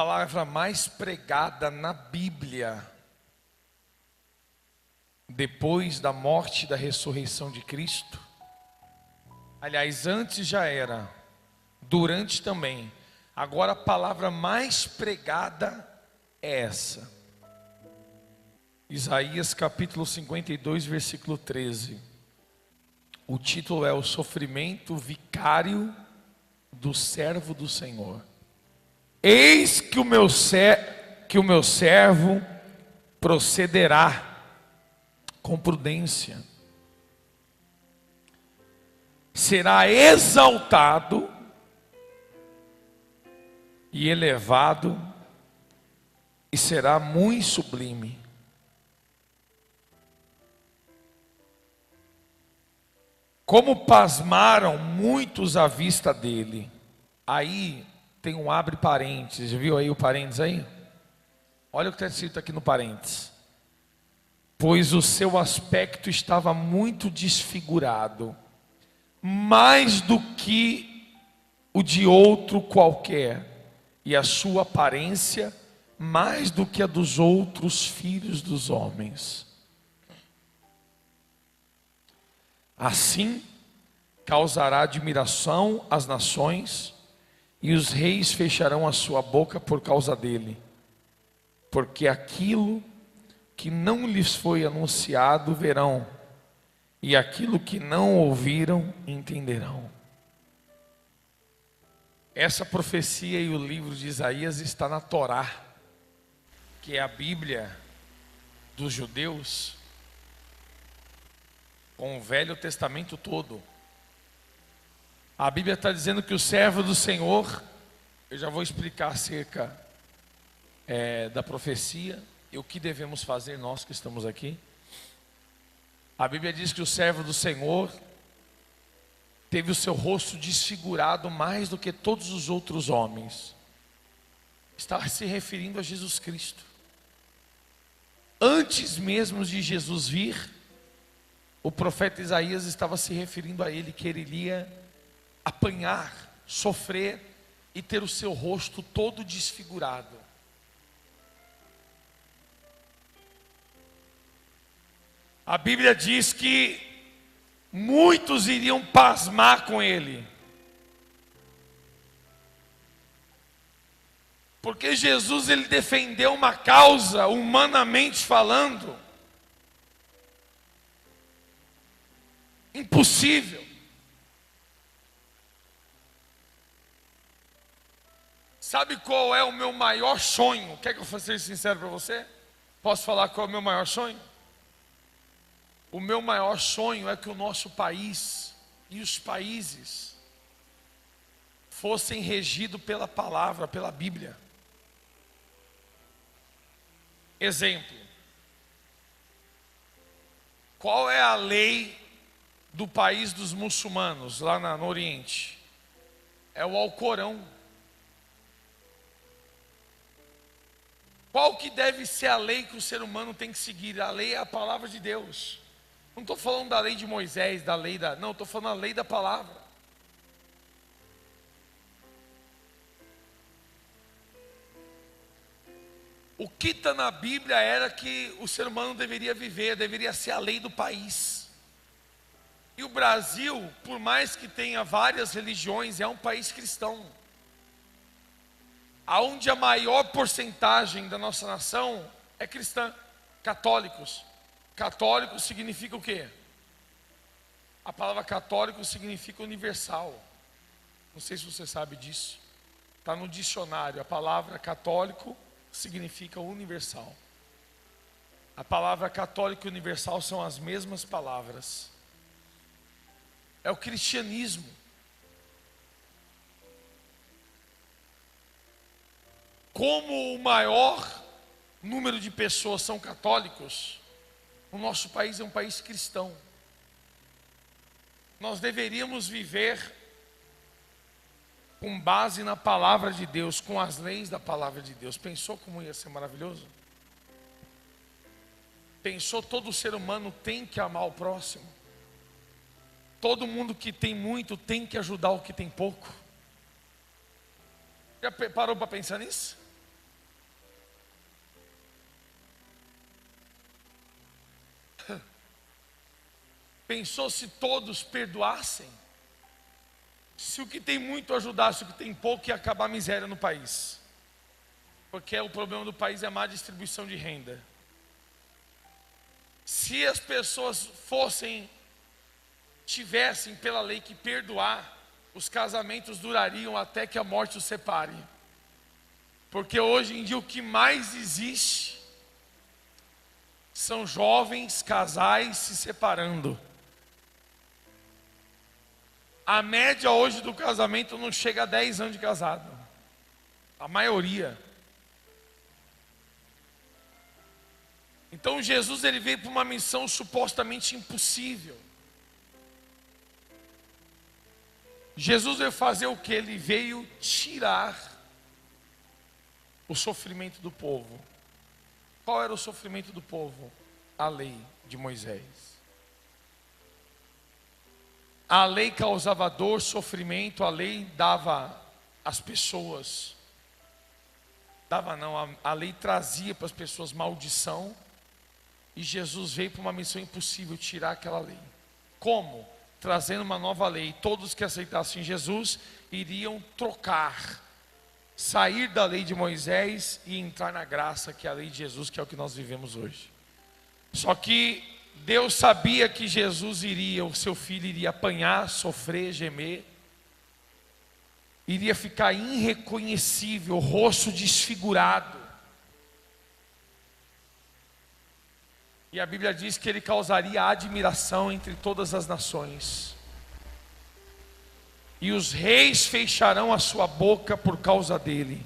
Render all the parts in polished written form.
palavra mais pregada na Bíblia, depois da morte e da ressurreição de Cristo. Aliás, antes já era, durante também. Agora a palavra mais pregada é essa. Isaías capítulo 52, versículo 13. O título é o sofrimento vicário do servo do Senhor. Eis que o meu servo procederá com prudência, será exaltado e elevado, e será muito sublime. Como pasmaram muitos à vista dele. Aí tem um abre parênteses, viu aí o parênteses aí? Olha o que está escrito aqui no parênteses. Pois o seu aspecto estava muito desfigurado, mais do que o de outro qualquer, e a sua aparência mais do que a dos outros filhos dos homens. Assim causará admiração às nações, e os reis fecharão a sua boca por causa dele, porque aquilo que não lhes foi anunciado verão, e aquilo que não ouviram entenderão. Essa profecia e o livro de Isaías está na Torá, que é a Bíblia dos judeus, com o Velho Testamento todo. A Bíblia está dizendo que o servo do Senhor, eu já vou explicar acerca da profecia e o que devemos fazer nós que estamos aqui. A Bíblia diz que o servo do Senhor teve o seu rosto desfigurado mais do que todos os outros homens. Está se referindo a Jesus Cristo. Antes mesmo de Jesus vir, o profeta Isaías estava se referindo a ele, que ele iria apanhar, sofrer e ter o seu rosto todo desfigurado. A Bíblia diz que muitos iriam pasmar com ele, porque Jesus ele defendeu uma causa, humanamente falando, impossível. Sabe qual é o meu maior sonho? Quer que eu seja sincero para você? Posso falar qual é o meu maior sonho? O meu maior sonho é que o nosso país e os países fossem regidos pela palavra, pela Bíblia. Exemplo. Qual é a lei do país dos muçulmanos, lá no Oriente? É o Alcorão. Qual que deve ser a lei que o ser humano tem que seguir? A lei é a palavra de Deus. Não estou falando da lei de Moisés, não, estou falando da lei da palavra. O que está na Bíblia era que o ser humano deveria viver, deveria ser a lei do país. E o Brasil, por mais que tenha várias religiões, é um país cristão, aonde a maior porcentagem da nossa nação é cristã, católicos. Católico significa o quê? A palavra católico significa universal. Não sei se você sabe disso. Está no dicionário. A palavra católico significa universal. A palavra católico e universal são as mesmas palavras. É o cristianismo. Como o maior número de pessoas são católicos, o nosso país é um país cristão. Nós deveríamos viver com base na palavra de Deus, com as leis da palavra de Deus. Pensou como ia ser maravilhoso? Pensou, todo ser humano tem que amar o próximo. Todo mundo que tem muito tem que ajudar o que tem pouco. Já parou para pensar nisso? Pensou se todos perdoassem? Se o que tem muito ajudasse o que tem pouco, ia acabar a miséria no país. Porque o problema do país é a má distribuição de renda. Se as pessoas tivessem pela lei que perdoar, os casamentos durariam até que a morte os separe. Porque hoje em dia o que mais existe são jovens casais se separando. A média hoje do casamento não chega a 10 anos de casado. A maioria. Então Jesus ele veio para uma missão supostamente impossível. Jesus veio fazer o que? Ele veio tirar o sofrimento do povo. Qual era o sofrimento do povo? A lei de Moisés. A lei causava dor, sofrimento, a lei dava às pessoas. A lei trazia para as pessoas maldição. E Jesus veio para uma missão impossível, tirar aquela lei. Como? Trazendo uma nova lei. Todos que aceitassem Jesus iriam trocar, sair da lei de Moisés e entrar na graça, que é a lei de Jesus, que é o que nós vivemos hoje. Só que Deus sabia que Jesus o seu filho iria apanhar, sofrer, gemer, iria ficar irreconhecível, rosto desfigurado. E a Bíblia diz que ele causaria admiração entre todas as nações. E os reis fecharão a sua boca por causa dele.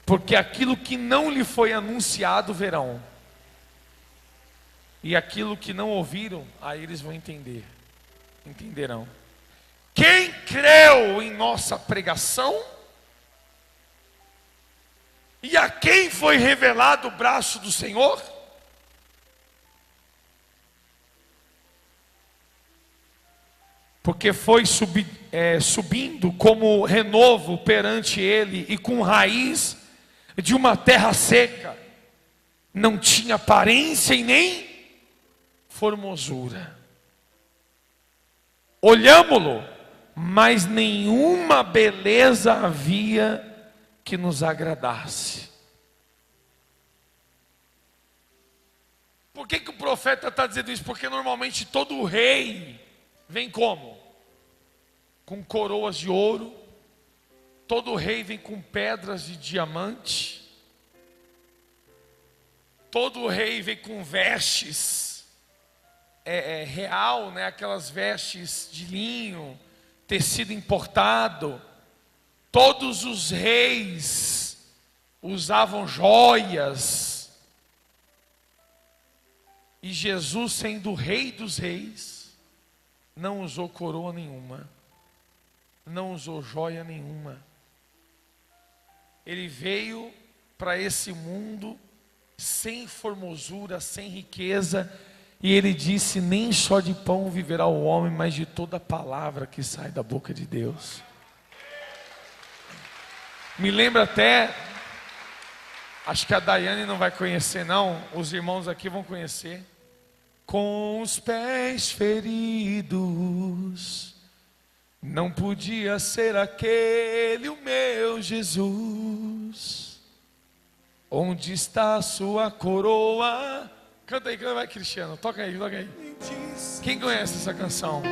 Porque aquilo que não lhe foi anunciado verão. E aquilo que não ouviram, aí eles vão entenderão. Quem creu em nossa pregação? E a quem foi revelado o braço do Senhor? Porque foi subindo como renovo perante ele, e com raiz de uma terra seca, não tinha aparência e nem formosura. Olhámo-lo, mas nenhuma beleza havia que nos agradasse. Por que o profeta está dizendo isso? Porque normalmente todo rei vem como? Com coroas de ouro. Todo rei vem com pedras de diamante. Todo rei vem com vestes real, né? Aquelas vestes de linho, tecido importado. Todos os reis usavam joias. E Jesus, sendo o rei dos reis, não usou coroa nenhuma, não usou joia nenhuma. Ele veio para esse mundo sem formosura, sem riqueza, e ele disse: nem só de pão viverá o homem, mas de toda palavra que sai da boca de Deus. Me lembra até, acho que a Daiane não vai conhecer não, os irmãos aqui vão conhecer. Com os pés feridos, não podia ser aquele o meu Jesus. Onde está a sua coroa? Canta aí, vai, Cristiano, toca aí, toca aí. Quem conhece essa canção?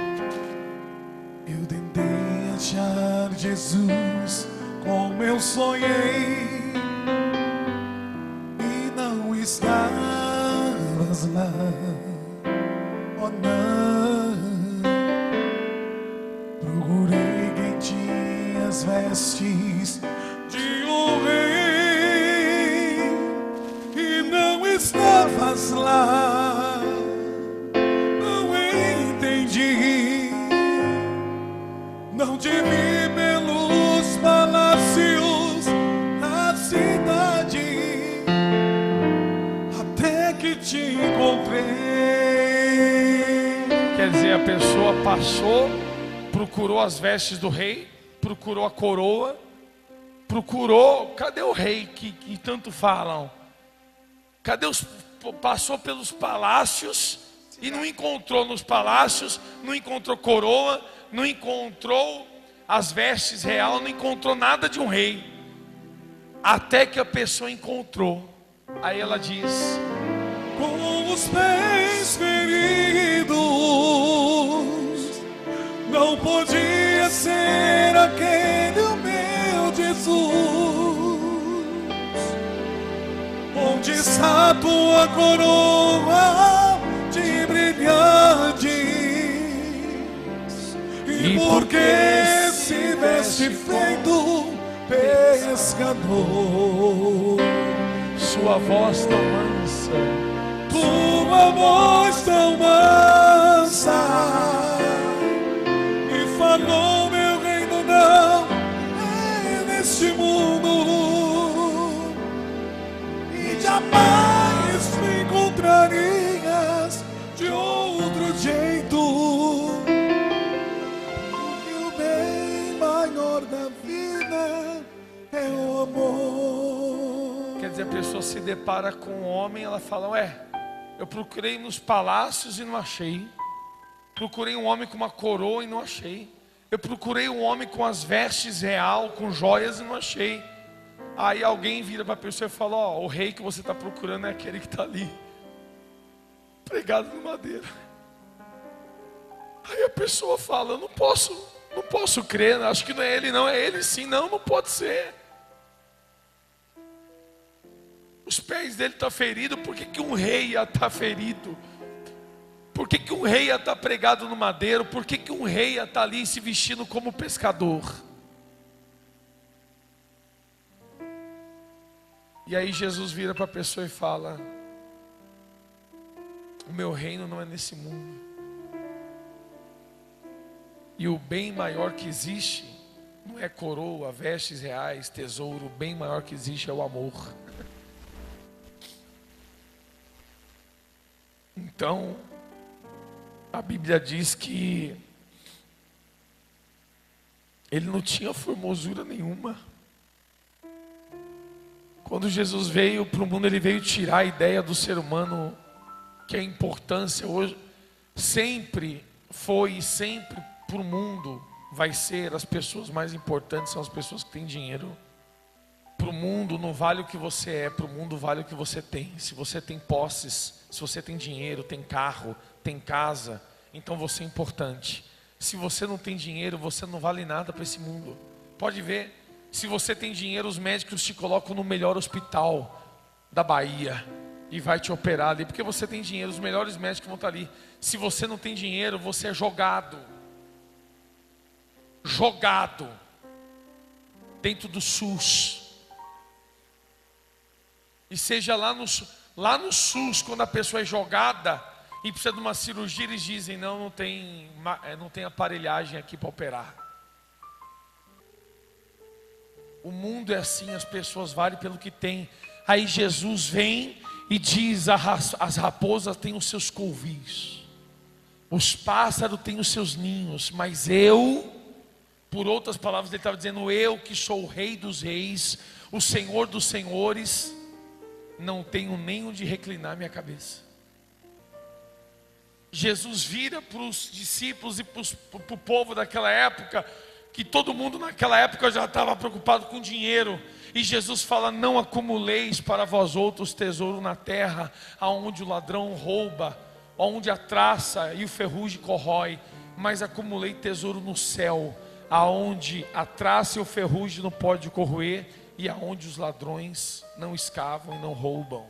Eu tentei achar Jesus como eu sonhei, e não estavas lá. Oh não, procurei quem tinha as vestes de um rei, e não estavas lá. Não entendi, não te vi pelos palácios da cidade, até que te encontrei. Quer dizer, a pessoa passou, procurou as vestes do rei, procurou a coroa, procurou, cadê o rei que tanto falam? Passou pelos palácios E não encontrou nos palácios, não encontrou coroa, não encontrou as vestes real, não encontrou nada de um rei. Até que a pessoa encontrou. Aí ela diz: com os pés feridos, não podia ser aquele o meu Jesus, onde está tua coroa de brilhantes, e porque se veste feito pescador, sua voz tão mansa, tua voz tão mansa, me falou: meu reino não é neste mundo, e jamais me encontrarias de outro jeito. E o bem maior da vida é o amor. quer dizer, a pessoa se depara com um homem, ela fala: ué, eu procurei nos palácios e não achei. Procurei um homem com uma coroa e não achei. Eu procurei um homem com as vestes real, com joias, e não achei. Aí alguém vira para a pessoa e fala: ó, o rei que você está procurando é aquele que está ali, pregado no madeira. Aí a pessoa fala: eu não posso crer, acho que não é ele não, é ele sim. Não pode ser. Os pés dele estão feridos. Por que um rei ia estar ferido? Por que um rei ia estar pregado no madeiro? Por que um rei ia estar ali se vestindo como pescador? E aí Jesus vira para a pessoa e fala: o meu reino não é nesse mundo. E o bem maior que existe não é coroa, vestes reais, tesouro. O bem maior que existe é o amor. Então, a Bíblia diz que ele não tinha formosura nenhuma. Quando Jesus veio para o mundo, ele veio tirar a ideia do ser humano, que a importância hoje sempre foi e sempre para o mundo vai ser: as pessoas mais importantes são as pessoas que têm dinheiro. Para o mundo não vale o que você é, para o mundo vale o que você tem. Se você tem posses, se você tem dinheiro, tem carro, tem casa, então você é importante. Se você não tem dinheiro, você não vale nada para esse mundo. Pode ver, se você tem dinheiro, os médicos te colocam no melhor hospital da Bahia e vai te operar ali, porque você tem dinheiro, os melhores médicos vão estar ali. Se você não tem dinheiro, você é jogado dentro do SUS. E seja lá no SUS, quando a pessoa é jogada e precisa de uma cirurgia, eles dizem: não tem aparelhagem aqui para operar. O mundo é assim, as pessoas valem pelo que tem. Aí Jesus vem e diz: as raposas têm os seus covis, os pássaros têm os seus ninhos, mas eu, por outras palavras, ele estava dizendo: eu que sou o Rei dos Reis, o Senhor dos Senhores, não tenho nem onde reclinar minha cabeça. Jesus vira para os discípulos e para o povo daquela época, que todo mundo naquela época já estava preocupado com dinheiro, e Jesus fala: não acumuleis para vós outros tesouro na terra, aonde o ladrão rouba, aonde a traça e o ferrugem corrói, mas acumulei tesouro no céu, aonde a traça e o ferrugem não pode corroer, e aonde os ladrões não escavam e não roubam.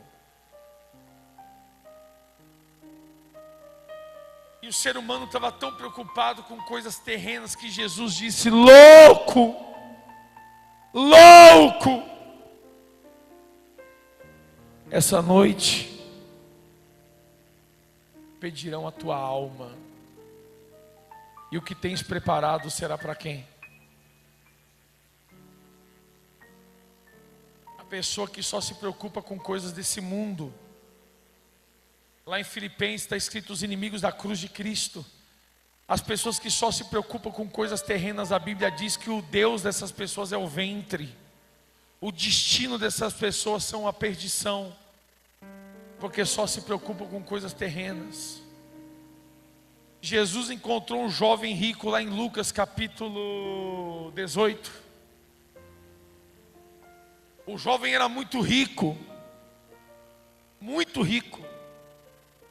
E o ser humano estava tão preocupado com coisas terrenas que Jesus disse: louco, essa noite pedirão a tua alma, e o que tens preparado será para quem? Pessoa que só se preocupa com coisas desse mundo. Lá em Filipenses está escrito: os inimigos da cruz de Cristo. As pessoas que só se preocupam com coisas terrenas, a Bíblia diz que o Deus dessas pessoas é o ventre. O destino dessas pessoas são a perdição, porque só se preocupam com coisas terrenas. Jesus encontrou um jovem rico lá em Lucas capítulo 18. O jovem era muito rico. Muito rico.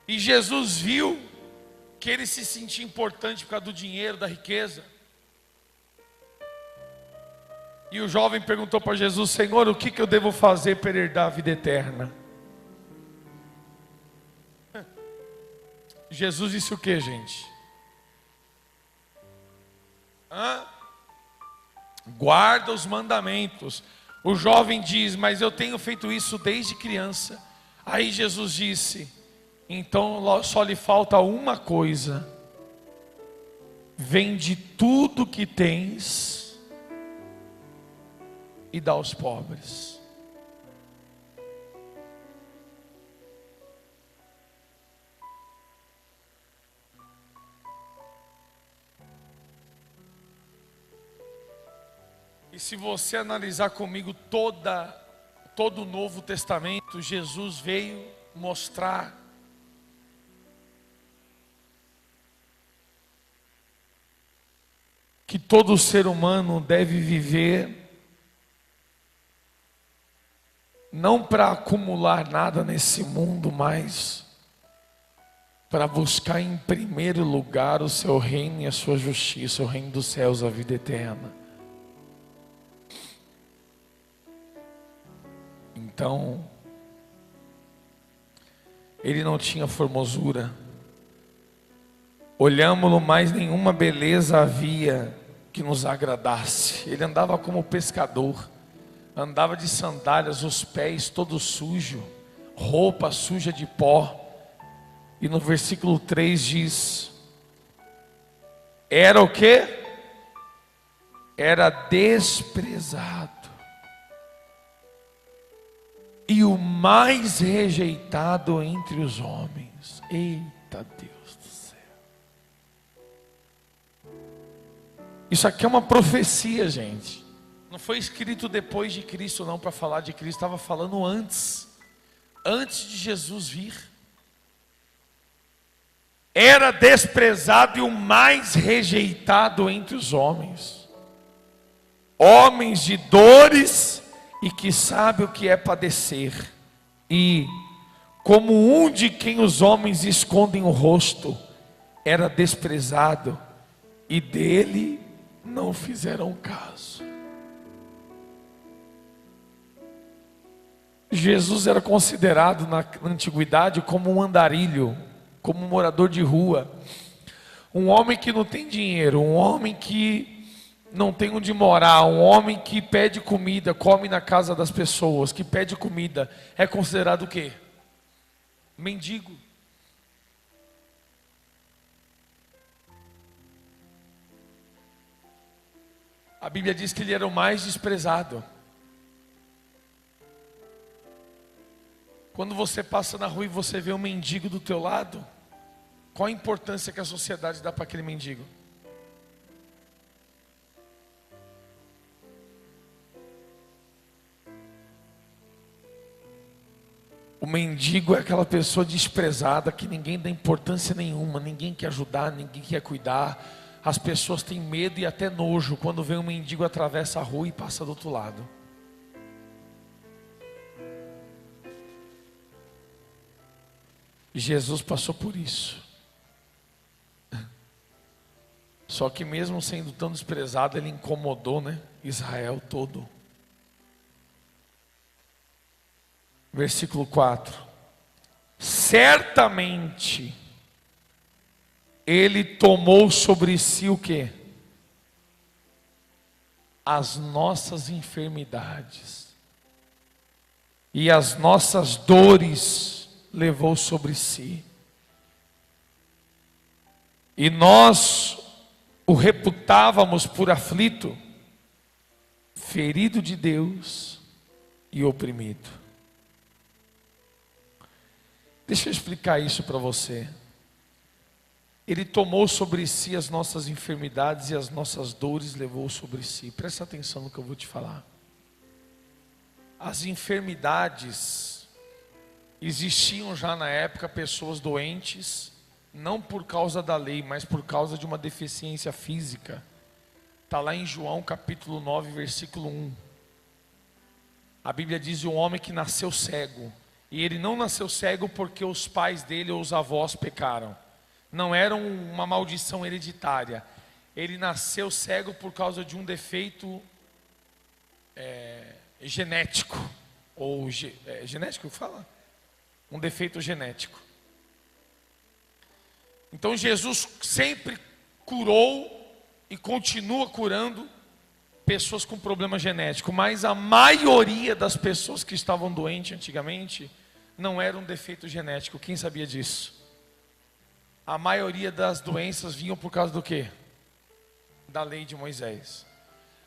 E Jesus viu que ele se sentia importante por causa do dinheiro, da riqueza. E o jovem perguntou para Jesus: Senhor, o que eu devo fazer para herdar a vida eterna? Jesus disse o que, gente? Guarda os mandamentos. O jovem diz: mas eu tenho feito isso desde criança. Aí Jesus disse: então só lhe falta uma coisa. Vende tudo que tens e dá aos pobres. E se você analisar comigo todo o Novo Testamento, Jesus veio mostrar que todo ser humano deve viver não para acumular nada nesse mundo, mas para buscar em primeiro lugar o seu reino e a sua justiça, o reino dos céus, a vida eterna. Então, ele não tinha formosura. Olhámo-lo, mas nenhuma beleza havia que nos agradasse. Ele andava como pescador, andava de sandálias, os pés todos sujos, roupa suja de pó. E no versículo 3 diz: era o quê? Era desprezado e o mais rejeitado entre os homens. Eita Deus do céu. Isso aqui é uma profecia, gente. Não foi escrito depois de Cristo não, para falar de Cristo. Estava falando antes de Jesus vir. Era desprezado e o mais rejeitado entre os homens. Homens de dores e que sabe o que é padecer. E como um de quem os homens escondem o rosto, era desprezado e dele não fizeram caso. Jesus era considerado na antiguidade como um andarilho, como um morador de rua, um homem que não tem dinheiro, um homem que não tem onde morar, um homem que pede comida, come na casa das pessoas, que pede comida, é considerado o quê? Mendigo. A Bíblia diz que ele era o mais desprezado. Quando você passa na rua e você vê um mendigo do teu lado, qual a importância que a sociedade dá para aquele mendigo? O mendigo é aquela pessoa desprezada que ninguém dá importância nenhuma, ninguém quer ajudar, ninguém quer cuidar. As pessoas têm medo e até nojo quando vem um mendigo, atravessa a rua e passa do outro lado. Jesus passou por isso. Só que mesmo sendo tão desprezado, ele incomodou, né? Israel todo. Versículo 4. Certamente ele tomou sobre si o quê? As nossas enfermidades e as nossas dores levou sobre si. E nós o reputávamos por aflito, ferido de Deus e oprimido. Deixa eu explicar isso para você. Ele tomou sobre si as nossas enfermidades e as nossas dores levou sobre si. Presta atenção no que eu vou te falar. As enfermidades existiam já na época, pessoas doentes, não por causa da lei, mas por causa de uma deficiência física. Está lá em João capítulo 9, versículo 1. A Bíblia diz de um homem que nasceu cego. E ele não nasceu cego porque os pais dele ou os avós pecaram. Não era uma maldição hereditária. Ele nasceu cego por causa de um defeito genético. Ou genético, fala? Um defeito genético. Então Jesus sempre curou e continua curando pessoas com problema genético, mas a maioria das pessoas que estavam doentes antigamente não era um defeito genético. Quem sabia disso? A maioria das doenças vinham por causa do quê? Da lei de Moisés.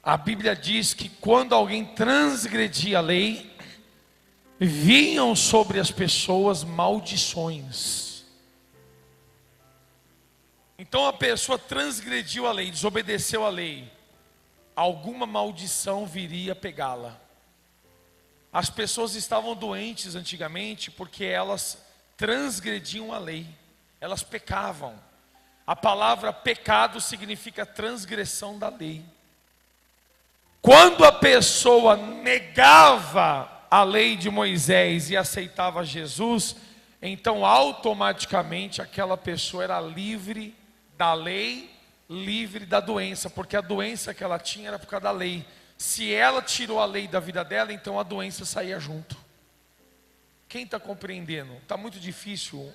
A Bíblia diz que quando alguém transgredia a lei, vinham sobre as pessoas maldições. Então a pessoa transgrediu a lei, desobedeceu a lei, alguma maldição viria pegá-la. As pessoas estavam doentes antigamente porque elas transgrediam a lei, elas pecavam. A palavra pecado significa transgressão da lei. Quando a pessoa negava a lei de Moisés e aceitava Jesus, então automaticamente aquela pessoa era livre da lei, livre da doença, porque a doença que ela tinha era por causa da lei. Se ela tirou a lei da vida dela, então a doença saía junto. Quem está compreendendo? Está muito difícil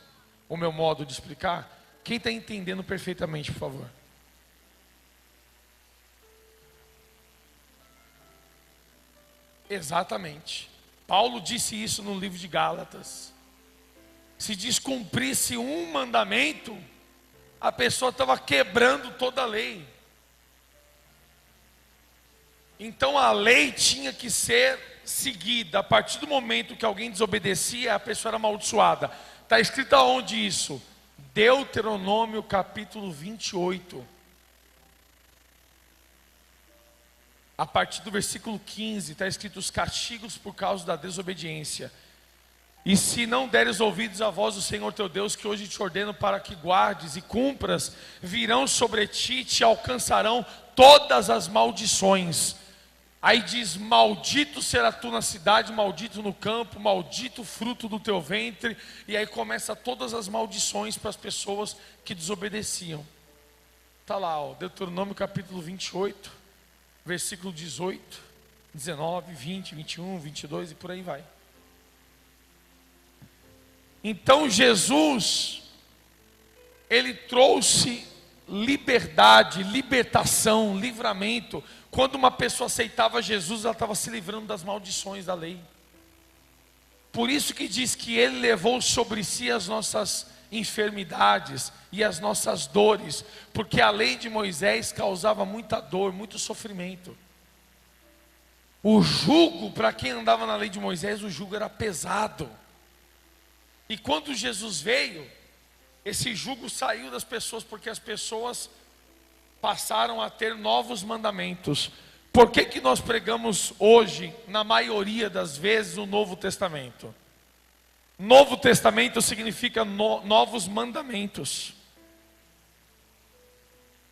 o meu modo de explicar? Quem está entendendo perfeitamente, por favor? Exatamente. Paulo disse isso no livro de Gálatas. Se descumprisse um mandamento, a pessoa estava quebrando toda a lei. Então a lei tinha que ser seguida. A partir do momento que alguém desobedecia, a pessoa era amaldiçoada. Está escrito aonde isso? Deuteronômio capítulo 28. A partir do versículo 15, está escrito os castigos por causa da desobediência. E se não deres ouvidos à voz do Senhor teu Deus, que hoje te ordeno para que guardes e cumpras, virão sobre ti e te alcançarão todas as maldições. Aí diz, maldito será tu na cidade, maldito no campo, maldito o fruto do teu ventre. E aí começa todas as maldições para as pessoas que desobedeciam. Está lá, ó, Deuteronômio capítulo 28, versículo 18, 19, 20, 21, 22 e por aí vai. Então Jesus, Ele trouxe liberdade, libertação, livramento. Quando uma pessoa aceitava Jesus, ela estava se livrando das maldições da lei. Por isso que diz que Ele levou sobre si as nossas enfermidades e as nossas dores, porque a lei de Moisés causava muita dor, muito sofrimento. O jugo, para quem andava na lei de Moisés, o jugo era pesado. E quando Jesus veio, esse jugo saiu das pessoas, porque as pessoas passaram a ter novos mandamentos. Por que nós pregamos hoje, na maioria das vezes, o Novo Testamento? Novo Testamento significa novos mandamentos.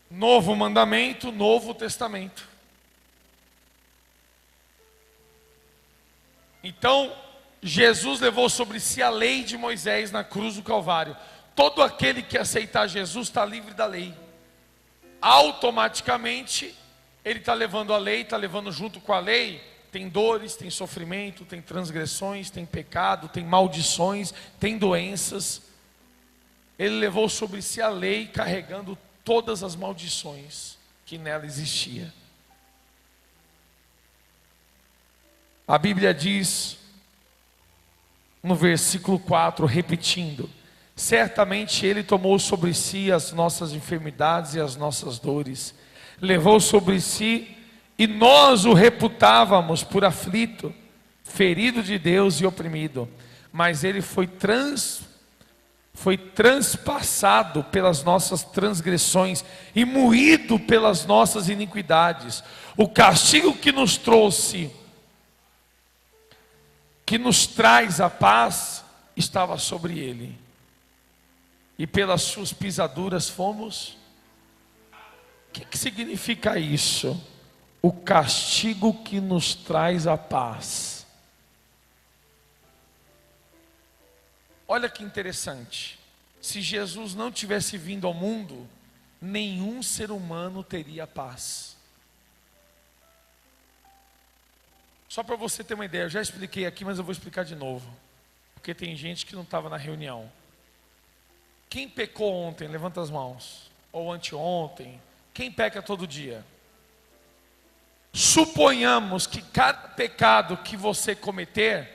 Novo mandamento, Novo Testamento. Então, Jesus levou sobre si a lei de Moisés na cruz do Calvário. Todo aquele que aceitar Jesus está livre da lei. Automaticamente, ele está levando a lei, está levando junto com a lei. Tem dores, tem sofrimento, tem transgressões, tem pecado, tem maldições, tem doenças. Ele levou sobre si a lei, carregando todas as maldições que nela existia. A Bíblia diz, no versículo 4, repetindo: certamente Ele tomou sobre si as nossas enfermidades e as nossas dores, levou sobre si, e nós o reputávamos por aflito, ferido de Deus e oprimido, mas Ele foi transpassado pelas nossas transgressões e moído pelas nossas iniquidades. O castigo que nos trouxe, que nos traz a paz, estava sobre Ele. e pelas suas pisaduras fomos. O que significa isso? O castigo que nos traz a paz. Olha que interessante. Se Jesus não tivesse vindo ao mundo, nenhum ser humano teria paz. Só para você ter uma ideia, eu já expliquei aqui, mas eu vou explicar de novo, porque tem gente que não estava na reunião. Quem pecou ontem, levanta as mãos. Ou anteontem. Quem peca todo dia? Suponhamos que cada pecado que você cometer,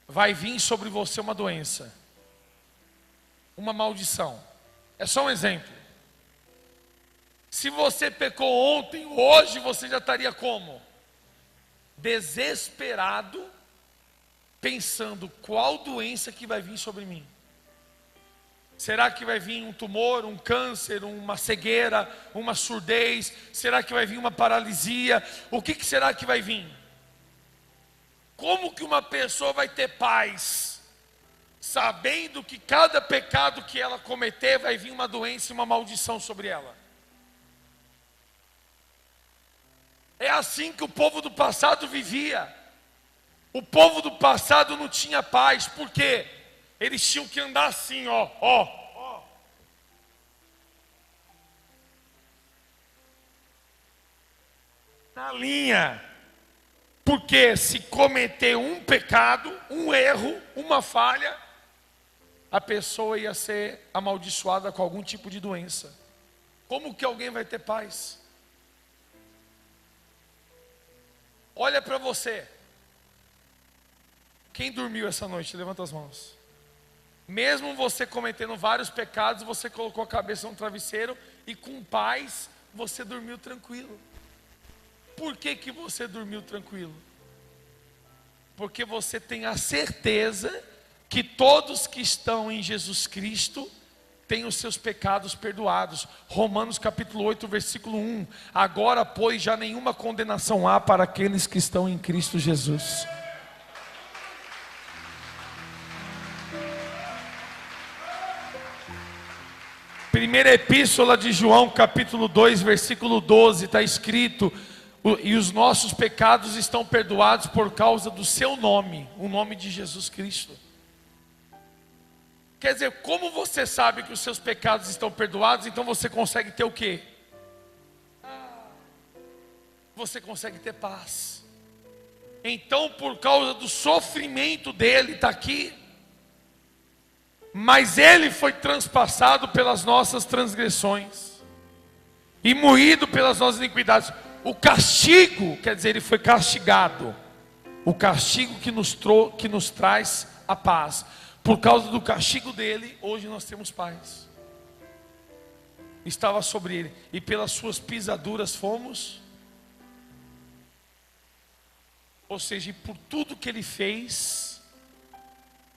vai vir sobre você uma doença, uma maldição. É só um exemplo. Se você pecou ontem, hoje você já estaria como? Desesperado, pensando qual doença que vai vir sobre mim. Será que vai vir um tumor, um câncer, uma cegueira, uma surdez? Será que vai vir uma paralisia? O que será que vai vir? Como que uma pessoa vai ter paz, sabendo que cada pecado que ela cometer vai vir uma doença e uma maldição sobre ela? É assim que o povo do passado vivia. O povo do passado não tinha paz, por quê? Eles tinham que andar assim, ó. Na linha. Porque se cometer um pecado, um erro, uma falha, a pessoa ia ser amaldiçoada com algum tipo de doença. Como que alguém vai ter paz? Olha para você. Quem dormiu essa noite? Levanta as mãos. Mesmo você cometendo vários pecados, você colocou a cabeça no travesseiro e com paz você dormiu tranquilo. Por que você dormiu tranquilo? Porque você tem a certeza que todos que estão em Jesus Cristo têm os seus pecados perdoados. Romanos capítulo 8, versículo 1. Agora, pois, já nenhuma condenação há para aqueles que estão em Cristo Jesus. Primeira epístola de João, capítulo 2, versículo 12, está escrito: e os nossos pecados estão perdoados por causa do seu nome, o nome de Jesus Cristo. Quer dizer, como você sabe que os seus pecados estão perdoados, então você consegue ter o quê? Você consegue ter paz. Então, por causa do sofrimento dele, está aqui. Mas ele foi transpassado pelas nossas transgressões e moído pelas nossas iniquidades. O castigo, quer dizer, ele foi castigado. O castigo que nos traz a paz. Por causa do castigo dele, hoje nós temos paz. Estava sobre ele, e pelas suas pisaduras fomos. Ou seja, por tudo que ele fez,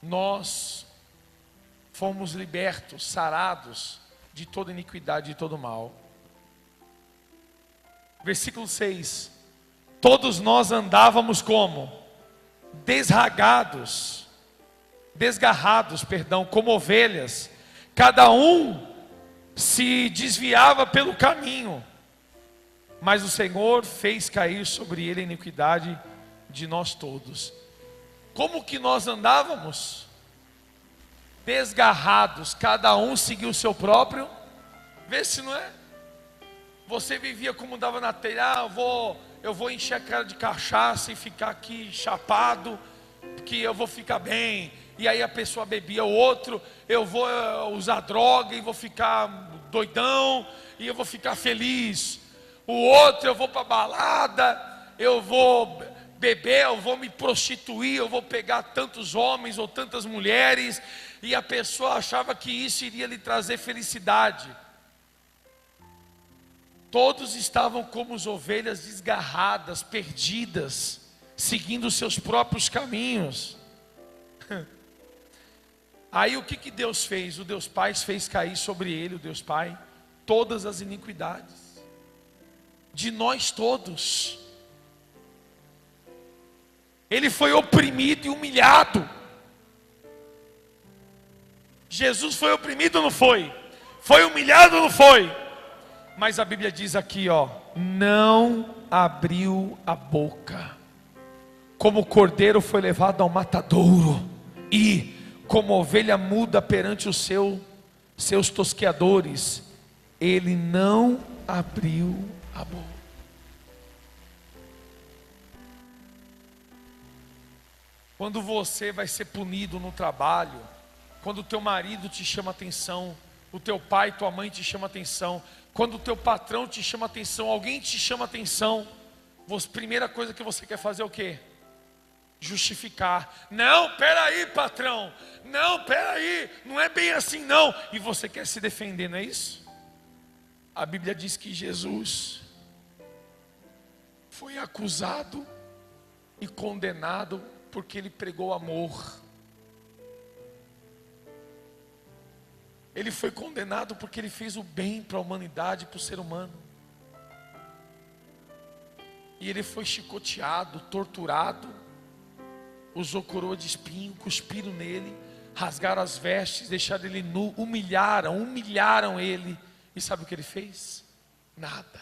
nós fomos libertos, sarados de toda iniquidade e todo mal. Versículo 6. Todos nós andávamos como? Desgarrados, como ovelhas. Cada um se desviava pelo caminho, mas o Senhor fez cair sobre ele a iniquidade de nós todos. Como que nós andávamos? Desgarrados, cada um seguiu o seu próprio. Vê se não é. Você vivia como dava na telha. Eu vou encher a cara de cachaça e ficar aqui chapado, porque eu vou ficar bem. E aí a pessoa bebia. O outro, eu vou usar droga e vou ficar doidão e eu vou ficar feliz. O outro, eu vou para balada, eu vou beber, eu vou me prostituir, eu vou pegar tantos homens ou tantas mulheres. E a pessoa achava que isso iria lhe trazer felicidade. Todos estavam como as ovelhas desgarradas, perdidas, seguindo os seus próprios caminhos. Aí o que Deus fez? O Deus Pai fez cair sobre ele, o Deus Pai, todas as iniquidades de nós todos. Ele foi oprimido e humilhado. Jesus foi oprimido ou não foi? Foi humilhado ou não foi? Mas a Bíblia diz aqui, ó, não abriu a boca. Como o cordeiro foi levado ao matadouro, e como ovelha muda perante os seus tosqueadores, ele não abriu a boca. Quando você vai ser punido no trabalho, quando o teu marido te chama atenção, o teu pai, tua mãe te chama atenção, quando o teu patrão te chama atenção, alguém te chama atenção, primeira coisa que você quer fazer é o quê? Justificar. Não, peraí, patrão. Não, peraí, não é bem assim não. E você quer se defender, não é isso? A Bíblia diz que Jesus foi acusado e condenado porque ele pregou amor. Ele foi condenado porque ele fez o bem para a humanidade, para o ser humano. E ele foi chicoteado, torturado, usou coroa de espinho, cuspiram nele, rasgaram as vestes, deixaram ele nu, humilharam ele. E sabe o que ele fez? Nada.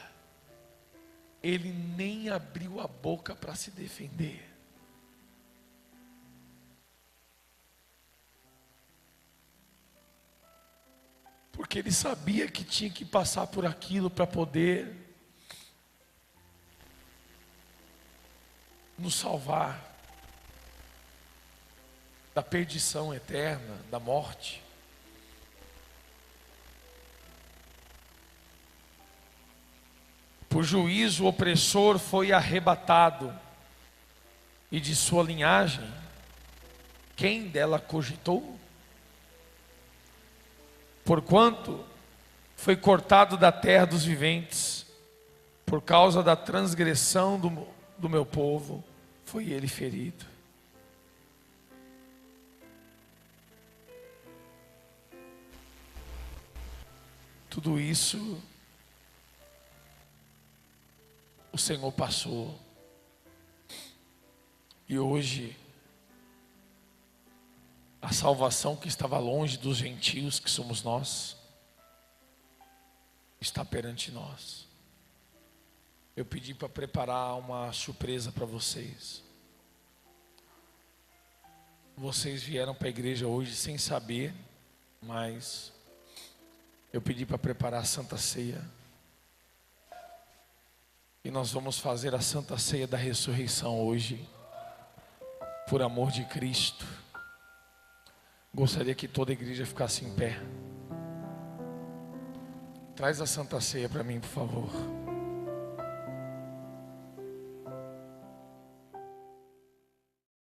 Ele nem abriu a boca para se defender. Porque ele sabia que tinha que passar por aquilo para poder nos salvar da perdição eterna, da morte. Por juízo o opressor foi arrebatado, e de sua linhagem, quem dela cogitou? Porquanto foi cortado da terra dos viventes, por causa da transgressão do meu povo, foi ele ferido. Tudo isso o Senhor passou. E hoje a salvação que estava longe dos gentios, que somos nós, está perante nós. Eu pedi para preparar uma surpresa para vocês. Vocês vieram para a igreja hoje sem saber, mas eu pedi para preparar a Santa Ceia. E nós vamos fazer a Santa Ceia da ressurreição hoje, por amor de Cristo. Gostaria que toda a igreja ficasse em pé. Traz a Santa Ceia para mim, por favor.